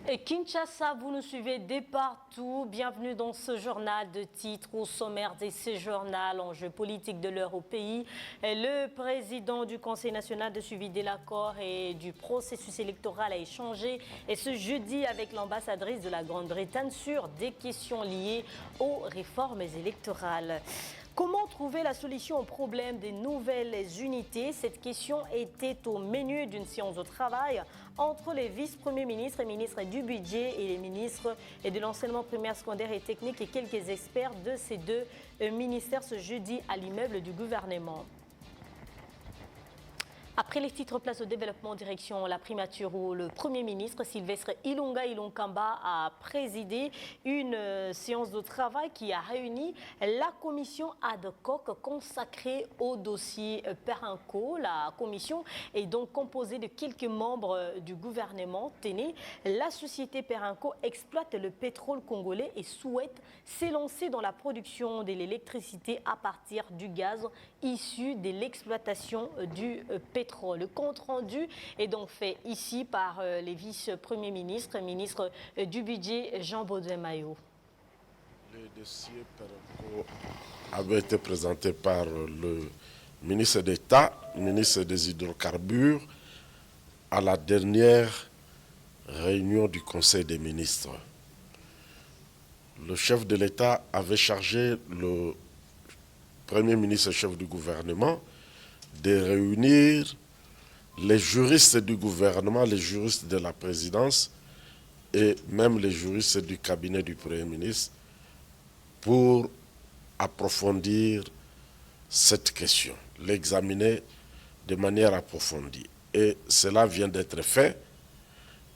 Et Kinshasa, vous nous suivez de partout. Bienvenue dans ce journal de titres au sommaire de ce journal, enjeux politiques de l'heure au pays. Le président du Conseil national de suivi de l'accord et du processus électoral a échangé ce jeudi avec l'ambassadrice de la Grande-Bretagne sur des questions liées aux réformes électorales. Comment trouver la solution au problème des nouvelles unités? Cette question était au menu d'une séance de travail entre les vice-premiers ministres et ministres du budget et les ministres de l'enseignement primaire, secondaire et technique et quelques experts de ces deux ministères ce jeudi à l'immeuble du gouvernement. Après les titres, place au développement en direction la primature où le Premier ministre Sylvestre Ilunga Ilunkamba a présidé une séance de travail qui a réuni la commission ad hoc consacrée au dossier Perenco. La commission est donc composée de quelques membres du gouvernement. Tenez, la société Perenco exploite le pétrole congolais et souhaite s'élancer dans la production de l'électricité à partir du gaz issu de l'exploitation du pétrole. Le compte rendu est donc fait ici par les vice-premiers ministres, ministre du budget Jean Baudouin-Maillot. Le dossier Perenco avait été présenté par le ministre d'État, ministre des hydrocarbures, à la dernière réunion du Conseil des ministres. Le chef de l'État avait chargé le Premier ministre chef du gouvernement de réunir les juristes du gouvernement, les juristes de la présidence et même les juristes du cabinet du Premier ministre pour approfondir cette question, l'examiner de manière approfondie. Et cela vient d'être fait.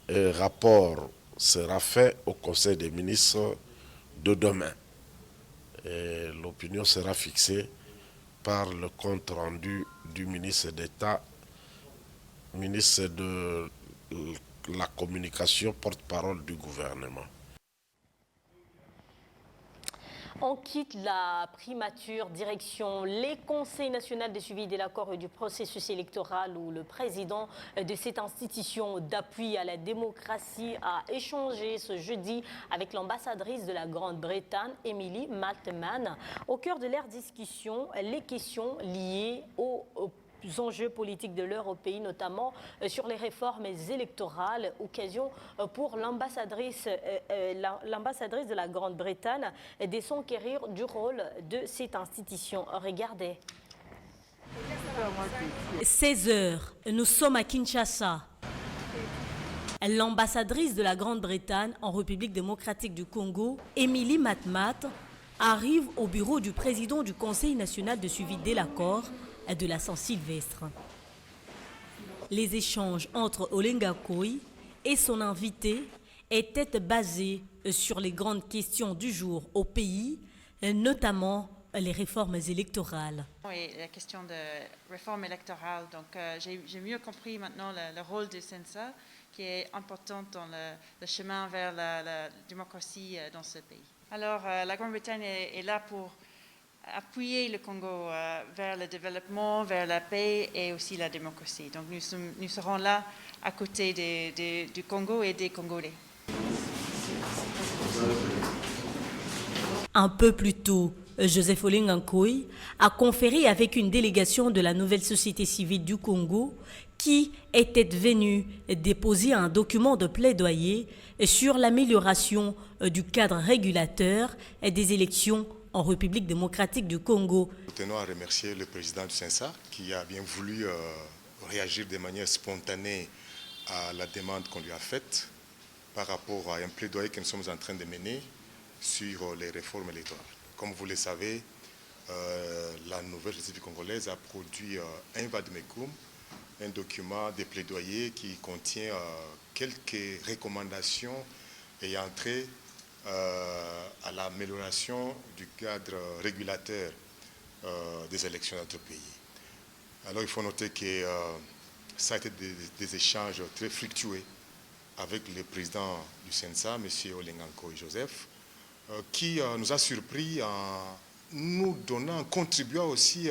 Un rapport sera fait au Conseil des ministres de demain. Et l'opinion sera fixée par le compte rendu du ministre d'État, ministre de la communication, porte-parole du gouvernement. On quitte la primature, direction les conseils nationaux de suivi de l'accord et du processus électoral où le président de cette institution d'appui à la démocratie a échangé ce jeudi avec l'ambassadrice de la Grande-Bretagne, Emily Maltman. Au cœur de leur discussion, les questions liées aux enjeux politiques de l'heure au pays, notamment sur les réformes électorales, occasion pour l'ambassadrice de la Grande-Bretagne de s'enquérir du rôle de cette institution. Regardez. 16 h, nous sommes à Kinshasa. L'ambassadrice de la Grande-Bretagne en République démocratique du Congo, Emily Matmat, arrive au bureau du président du Conseil national de suivi de l'accord de la Saint-Sylvestre. Les échanges entre Olenga Koi et son invité étaient basés sur les grandes questions du jour au pays, notamment les réformes électorales. Oui, la question de réforme électorale. Donc, j'ai mieux compris maintenant le rôle du CENSA, qui est important dans le chemin vers la démocratie dans ce pays. Alors, la Grande-Bretagne est là pour appuyer le Congo vers le développement, vers la paix et aussi la démocratie. Donc nous serons là à côté du Congo et des Congolais. Un peu plus tôt, Joseph Olenga Koi a conféré avec une délégation de la nouvelle société civile du Congo qui était venue déposer un document de plaidoyer sur l'amélioration du cadre régulateur et des élections en République démocratique du Congo. Nous tenons à remercier le président du CENSA qui a bien voulu réagir de manière spontanée à la demande qu'on lui a faite par rapport à un plaidoyer que nous sommes en train de mener sur les réformes électorales. Comme vous le savez, la nouvelle République congolaise a produit un vade-mecum, un document de plaidoyer qui contient quelques recommandations ayant trait à l'amélioration du cadre régulateur des élections dans notre pays. Alors il faut noter que ça a été des échanges très fructueux avec le président du CENSA, M. Olenganko et Joseph, qui nous a surpris en nous donnant, contribuant aussi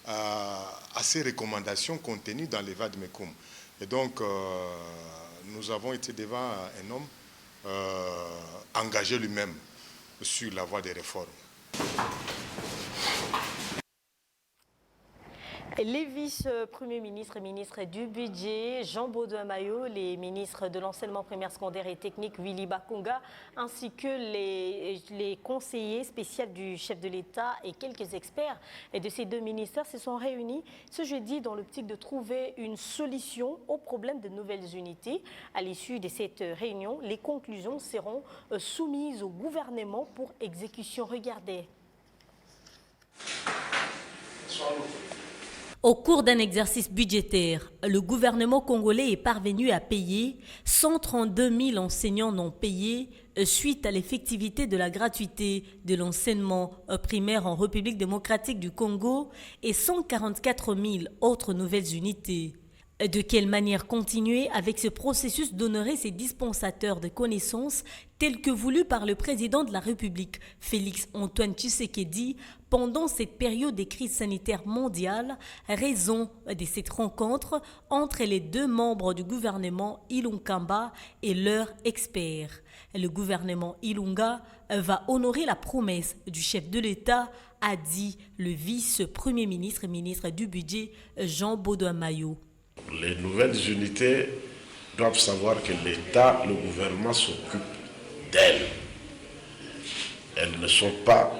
à ces recommandations contenues dans les Vade-Mecum. Et donc, nous avons été devant un homme engagé lui-même sur la voie des réformes. Les vice-premiers ministres et ministres du budget, Jean Baudouin-Maillot, les ministres de l'enseignement primaire, secondaire et technique, Willy Bakonga, ainsi que les conseillers spéciaux du chef de l'État et quelques experts de ces deux ministères se sont réunis ce jeudi dans l'optique de trouver une solution au problème de nouvelles unités. À l'issue de cette réunion, les conclusions seront soumises au gouvernement pour exécution. Regardez. Au cours d'un exercice budgétaire, le gouvernement congolais est parvenu à payer 132 000 enseignants non payés suite à l'effectivité de la gratuité de l'enseignement primaire en République démocratique du Congo et 144 000 autres nouvelles unités. De quelle manière continuer avec ce processus d'honorer ces dispensateurs de connaissances tels que voulu par le président de la République, Félix Antoine Tshisekedi, pendant cette période de crise sanitaire mondiale, raison de cette rencontre entre les deux membres du gouvernement Ilunga et leurs experts. Le gouvernement Ilunga va honorer la promesse du chef de l'État, a dit le vice-premier ministre et ministre du budget Jean Baudouin-Maillot. Les nouvelles unités doivent savoir que l'État, le gouvernement s'occupe d'elles. Elles ne sont pas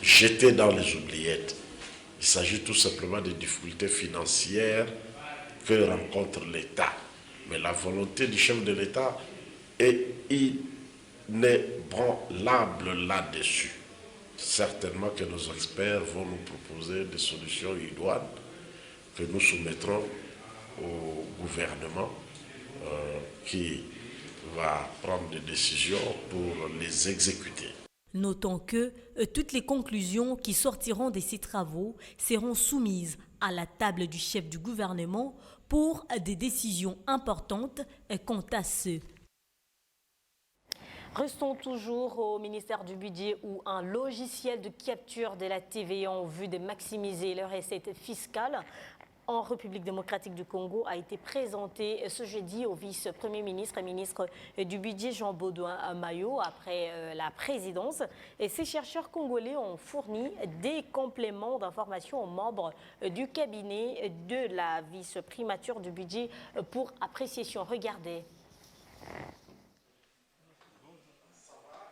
jetées dans les oubliettes. Il s'agit tout simplement des difficultés financières que rencontre l'État. Mais la volonté du chef de l'État est inébranlable là-dessus. Certainement que nos experts vont nous proposer des solutions idoines que nous soumettrons au gouvernement qui va prendre des décisions pour les exécuter. Notons que toutes les conclusions qui sortiront de ces travaux seront soumises à la table du chef du gouvernement pour des décisions importantes quant à ce. Restons toujours au ministère du Budget où un logiciel de capture de la TVA en vue de maximiser leurs recettes fiscales en République démocratique du Congo a été présenté ce jeudi au vice-premier ministre et ministre du Budget Jean Baudouin-Maillot après la présidence. Et ces chercheurs congolais ont fourni des compléments d'information aux membres du cabinet de la vice-primature du budget pour appréciation. Regardez.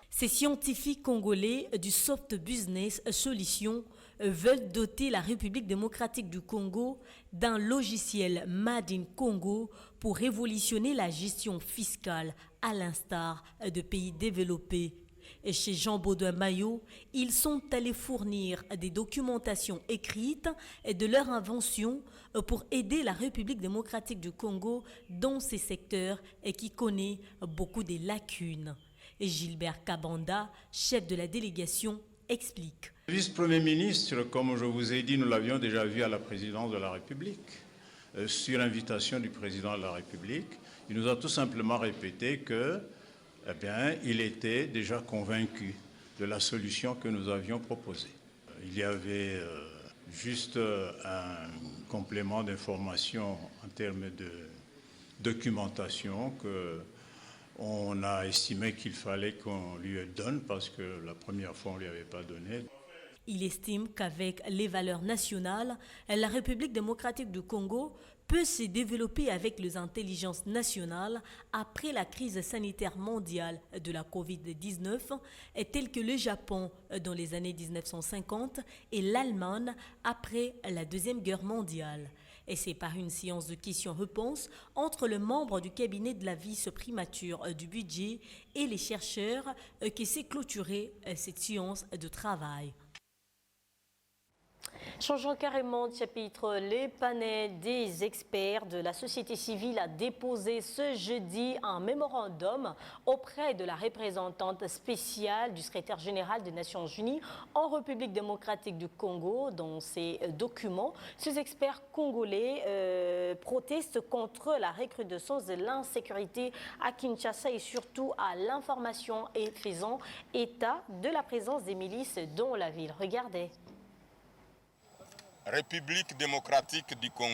Ces scientifiques congolais du Soft Business Solutions veulent doter la République démocratique du Congo d'un logiciel Made in Congo pour révolutionner la gestion fiscale à l'instar de pays développés. Et chez Jean Baudouin-Maillot, ils sont allés fournir des documentations écrites de leur invention pour aider la République démocratique du Congo dans ces secteurs et qui connaît beaucoup de lacunes. Et Gilbert Kabanda, chef de la délégation, explique. Le vice-premier ministre, comme je vous ai dit, nous l'avions déjà vu à la présidence de la République, sur invitation du président de la République. Il nous a tout simplement répété que, il était déjà convaincu de la solution que nous avions proposée. Il y avait juste un complément d'information en termes de documentation que on a estimé qu'il fallait qu'on lui donne parce que la première fois on ne lui avait pas donné. Il estime qu'avec les valeurs nationales, la République démocratique du Congo peut se développer avec les intelligences nationales après la crise sanitaire mondiale de la Covid-19, telle que le Japon dans les années 1950 et l'Allemagne après la Deuxième Guerre mondiale. Et c'est par une séance de questions-réponses entre le membre du cabinet de la vice-primature du budget et les chercheurs que s'est clôturée cette séance de travail. Changeons carrément de chapitre, le panel des experts de la société civile a déposé ce jeudi un mémorandum auprès de la représentante spéciale du secrétaire général des Nations Unies en République démocratique du Congo. Dans ces documents, ces experts congolais protestent contre la recrudescence de l'insécurité à Kinshasa et surtout à l'information et faisant état de la présence des milices dans la ville. Regardez. République démocratique du Congo.